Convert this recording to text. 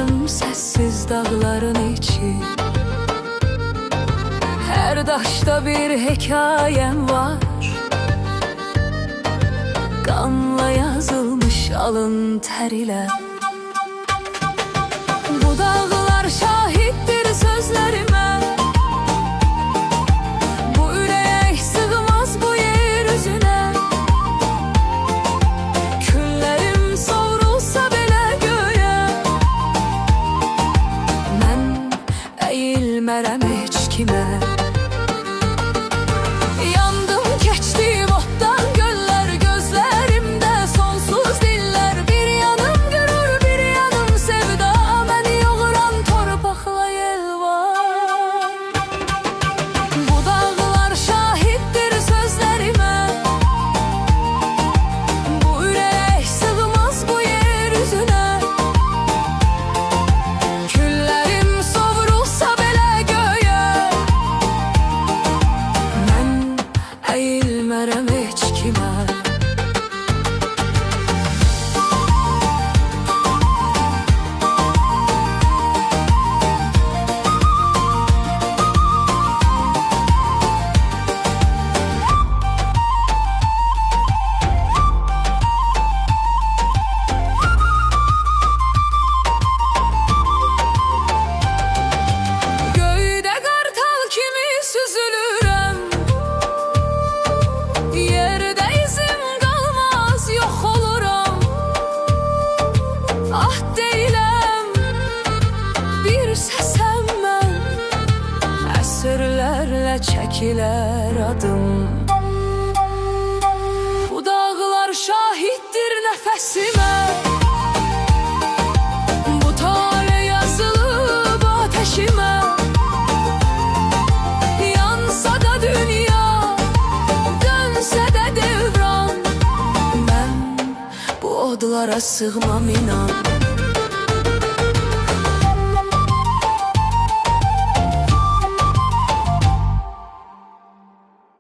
Gedirəm sessiz dağların içi. Her daşta bir hikayem var, qanla yazılmış alın ter ile. Bu dağlar şahittir sözlerime, bu ürək sığmaz bu yeryüzüne. Küllerim savrulsa belə göğe, mən əyilmərəm heç kimə. Yandım keçdim otdan göller, gözlerimde sonsuz diller. Bir yanım gürür, bir yanım sevda, beni yoğuran torpaqla yel var. Bu dağlar şahittir sözlerime, bu ürək sığmaz bu yeryüzüne. Küllerim savrulsa belə göğe, mən əyilmərəm heç kimə. Göydə qartal kimi süzülürəm, yerdə izim qalmaz, yox oluram. Ah deyiləm, bir səsəm mən, əsrlərlə çəkilər adım. Bu dağlar şahiddir nəfəsimə, bu tale yazılıb ateşimə. Yansa da dünya, dönsə də devran, mən bu odlara sığmam inan.